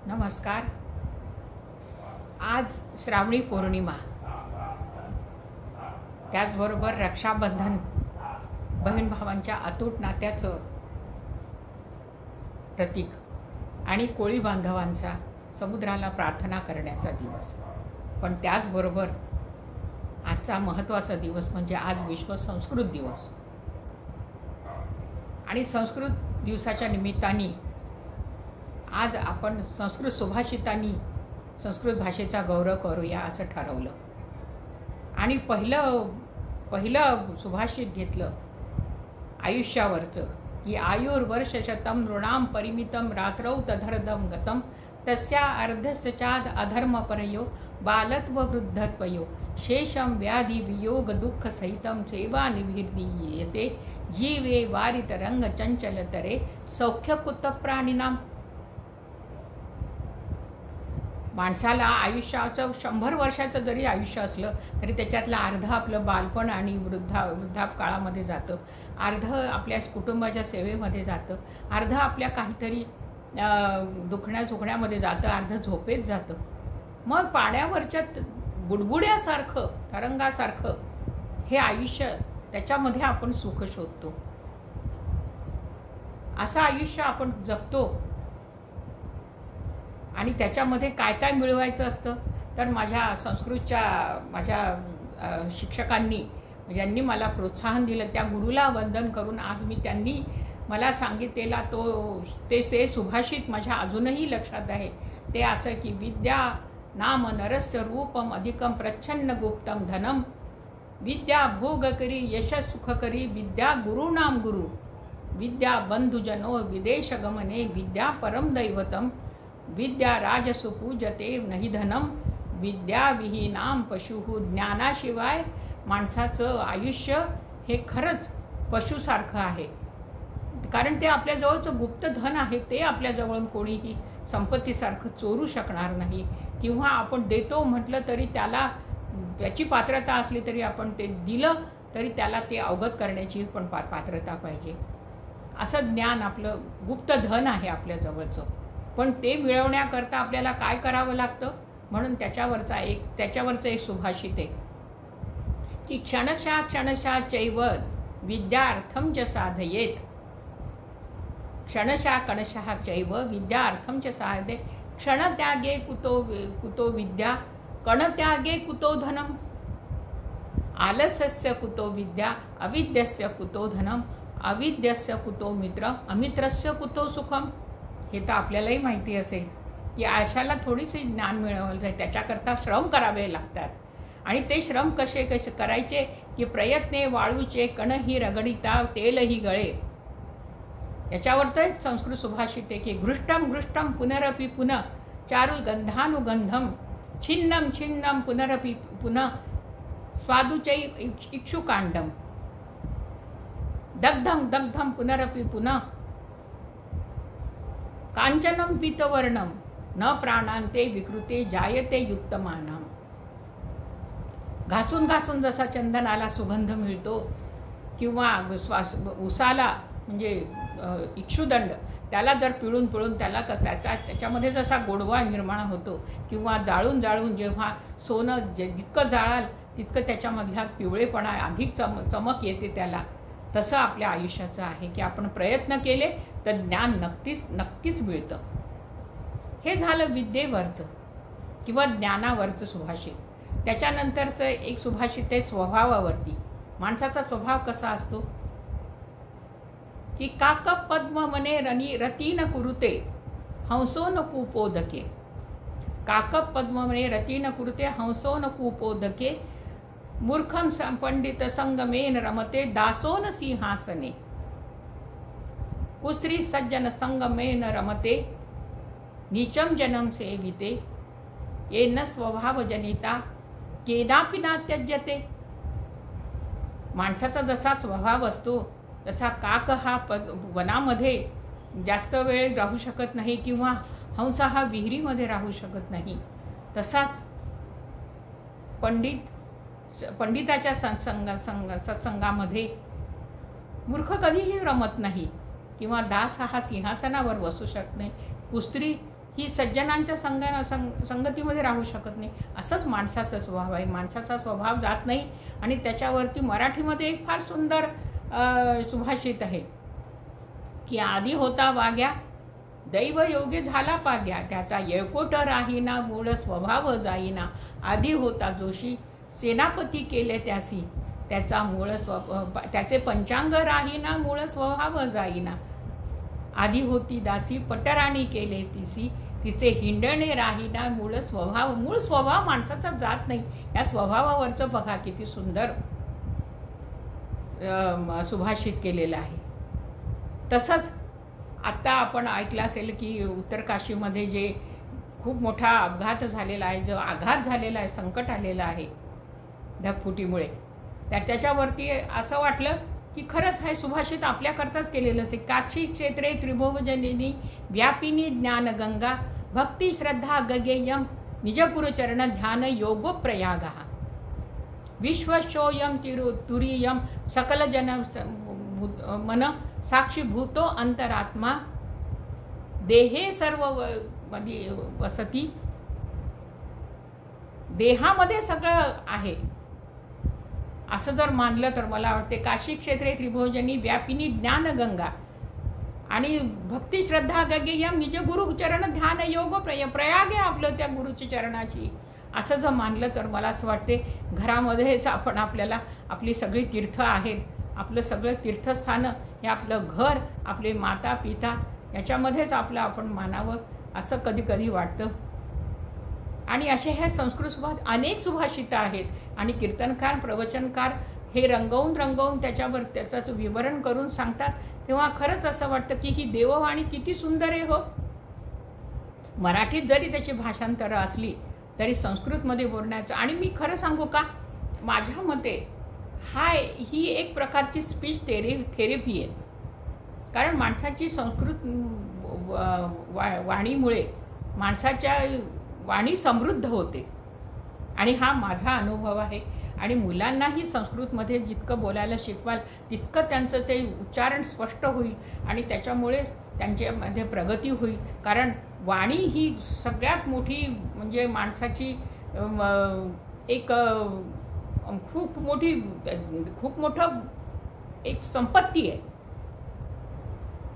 नमस्कार. आज श्रावणी पौर्णिमा, त्याचबरोबर रक्षाबंधन, बहीण भावांच्या अतूट नात्याचं प्रतीक आणि कोळी बांधवांचा समुद्राला प्रार्थना करण्याचा दिवस. पण त्याचबरोबर आजचा महत्त्वाचा दिवस म्हणजे आज विश्व संस्कृत दिवस. आणि संस्कृत दिवसाच्या निमित्ताने आज आपण संस्कृत सुभाषितांनी संस्कृत भाषेचा गौरव करूया असं ठरवलं. आणि पहिलं सुभाषित घेतलं आयुष्यावरचं की आयुर्वर्षशतं नृणां परिमितं रात्रौ तदर्धं गतं तस्या अर्धश्चाद अधर्मपरयो बालत्व वृद्धत्वयो शेषं व्याधि वियोग दुःख सहितं सेवा निभिर्दीयते जीवे वारितरंग चंचलतरे सौख्यकुत प्राणिनां. माणसाला आयुष्याचं 100 वर्षाचं जरी आयुष्य असलं तरी त्याच्यातलं अर्ध आपलं बालपण आणि वृद्धापकाळामध्ये जातं, अर्ध आपल्या कुटुंबाच्या सेवेमध्ये जातं, अर्ध आपल्या काहीतरी दुखण्यामध्ये जातं, अर्ध झोपेत जातं. मग पाण्यावरच्या बुडबुड्यासारखं तरंगासारखं हे आयुष्य, त्याच्यामध्ये आपण सुख शोधतो. असं आयुष्य आपण जगतो. आणि त्याच्यामध्ये काय काय मिळवायचं असतं तर माझ्या संस्कृतच्या शिक्षकांनी ज्यांनी मला प्रोत्साहन दिलं त्या गुरुला वंदन करून आज मी त्यांनी मला सांगितलेला ते सुभाषित माझ्या अजूनही लक्षात आहे. ते असं की विद्या नाम नरस्य रूपम अधिकम प्रच्छन्न गुप्तम धनम विद्या भोग करी यश सुख करी विद्या गुरुनाम गुरु विद्या बंधुजनो विदेश गमने विद्या परम दैवतम विद्या राजसु पूजते नहि धनम विद्या विहीनाम पशुहु. ज्ञानाशिवाय माणसाचं आयुष्य हे खरंच पशुसारखं आहे. कारण ते आपल्याजवळचं गुप्त धन आहे, ते आपल्याजवळून कोणीही संपत्तीसारखं चोरू शकणार नाही. किंवा आपण देतो म्हटलं तरी त्याची पात्रता असली तरी आपण ते दिलं तरी त्याला ते अवगत करण्याची पण पात्रता पाहिजे. असं ज्ञान आपलं गुप्त धन आहे आपल्याजवळचं. पण ते मिळवण्याकरता आपल्याला काय करावं लागतं म्हणून त्याच्यावरचं एक सुभाषित आहे की क्षणशः चैव विद्यार्थं च साधयेत. क्षणशः कणशः चैव विद्यार्थं च साधयेत. क्षणत्यागे कुतो विद्या कणत्यागे कुतो धनम आलस्यस्य कुतो विद्या अविद्यस्य कुतो धनम अविद्यस्य कुतो मित्र अमित्रस्य कुतो सुखम. हे तर आपल्यालाही माहिती असेल की आशाला थोडीशी ज्ञान मिळवलं जाईल, त्याच्याकरता श्रम करावे लागतात. आणि ते श्रम कसे करायचे की प्रयत्ने वाळूचे कणही रगडिता तेलही गळे. याच्यावर तर संस्कृत सुभाषित आहे की घृष्टम घृष्टम पुनरपि पुनः चारु गंधानुगंधम छिन्नम छिन्नम पुनरपि पुनः स्वादुचै इक्षुकांडम दग्धम दग्धम पुनरपि पुनः कांचनम पीतवर्णम न प्राणांते विकृते जायते युक्तमानम. घासून घासून जसा चंदनाला सुगंध मिळतो किंवा उसाला म्हणजे इक्षुदंड त्याला जर पिळून त्याला त्याच्यामध्ये जसा गोडवा निर्माण होतो किंवा जाळून जाळून जेव्हा सोनं जितकं जाळाल तितकं त्याच्यामधला पिवळेपणा अधिक चमक येते त्याला. तसं आपल्या आयुष्याचं आहे की आपण प्रयत्न केले तर ज्ञान नक्कीच मिळतं. हे झालं विद्येवरचं किंवा ज्ञानावरचं सुभाषित. त्याच्यानंतरचं एक सुभाषित आहे स्वभावावरती. माणसाचा स्वभाव कसा असतो की काक पद्म मने रतीन कुरुते हंसो न कुपोदके. काक पद्म मने रतीन कुरुते हंसो न कुपोदके मूर्खम पंडित संगमेन रमते दासोन सिंहासने. कुस्त्री सज्जन संगमेन रमते नीचम जन्म सेविते ये न स्वभाव जनिता केनापि ना त्यज्यते. माणसाचा जसा स्वभाव असतो तसा काक हा वनामध्ये जास्त वेळ राहू शकत नाही किंवा हंस हा विहिरीमध्ये राहू शकत नाही, तसाच पंडिताच्या सत्संगामध्ये मूर्ख कधीही रमत नाही किंवा दास हा सिंहासनावर बसू शकत नाही. कुस्त्री ही सज्जनांच्या संगतीमध्ये राहू शकत नाही. असंच माणसाचा स्वभाव आहे. माणसाचा स्वभाव जात नाही. आणि त्याच्यावरती मराठीमध्ये एक फार सुंदर सुभाषित आहे की आधी होता वाग्या दैव योगे झाला पाग्या, त्याचा येळकोट राहीना मूळ स्वभाव जाईना. आधी होता जोशी सेनापती केले त्यासी, त्याचा त्याचे पंचांग राहीना मूळ स्वभाव जाईना. आधी होती दासी पटराणी केले तिसी, तिचे हिंडणे राहीना मूळ स्वभाव माणसाचा जात नाही. या स्वभावावरचं बघा किती सुंदर सुभाषित केलेलं आहे. तसंच आत्ता आपण ऐकलं असेल की उत्तर काशीमध्ये जे खूप मोठा अपघात झालेला आहे, जो आघात झालेला आहे, संकट आलेलं आहे ढगफुटीमुळे, तर त्याच्यावरती असं वाटलं की खरंच हे सुभाषित आपल्याकरताच केलेलंच आहे. काशी क्षेत्रे त्रिभुवजनिनी व्यापिनी ज्ञानगंगा, भक्ती श्रद्धा गगेयम निजगुरुचरण ध्यान योगो प्रयागा. विश्वशोयम तुरीयम सकल जन मन साक्षीभूतो अंतरात्मा, देहे सर्व वसती. देहामध्ये सगळं आहे असं जर मानलं तर मला वाटते काशी क्षेत्रे त्रिभुवजनी व्यापिनी ज्ञानगंगा आणि भक्ती श्रद्धा गगेयम निज गुरुचरण ध्यान योग प्रयाग आहे आपलं त्या गुरुच्या चरणाची. असं जर मानलं तर मला असं वाटते घरामध्येच आपण आपल्याला आपली सगळी तीर्थ आहेत. आपलं सगळं तीर्थस्थानं हे आपलं घर, आपले माता पिता याच्यामध्येच आपलं आपण मानावं असं कधी कधी वाटतं. आणि असे हे संस्कृत अनेक सुभाषितं आहेत. आणि कीर्तनकार प्रवचनकार हे रंगवून त्याच्यावर त्याचं विवरण करून सांगतात, तेव्हा खरंच असं वाटतं की ही देववाणी किती सुंदर आहे हो. मराठीत जरी त्याची भाषांतरं असली तरी संस्कृतमध्ये बोलण्याचं. आणि मी खरं सांगू का, माझ्या मते ही एक प्रकारची स्पीच थेरपी आहे. कारण माणसाची संस्कृत वाणीमुळे माणसाच्या वाणी समृद्ध होते. आणि हा माझा अनुभव आहे. आणि मुलांनाही संस्कृतमध्ये जितकं बोलायला शिकवाल तितकं त्यांचं ते उच्चारण स्पष्ट होईल आणि त्याच्यामुळेच त्यांच्यामध्ये प्रगती होईल. कारण वाणी ही सगळ्यात मोठी म्हणजे माणसाची एक खूप मोठं एक संपत्ती आहे.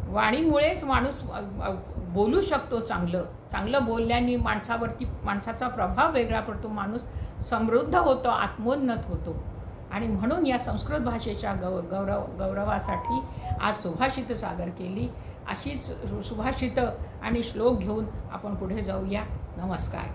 वाणीमुळेच माणूस बोलू शकतो. चांगलं बोलल्याने माणसाचा प्रभाव वेगळा पडतो. माणूस समृद्ध होतो, आत्मोन्नत होतो. आणि म्हणून या संस्कृत भाषेच्या गौरवासाठी आज सुभाषितं सादर केली. अशीच सुभाषितं आणि श्लोक घेऊन आपण पुढे जाऊया. नमस्कार.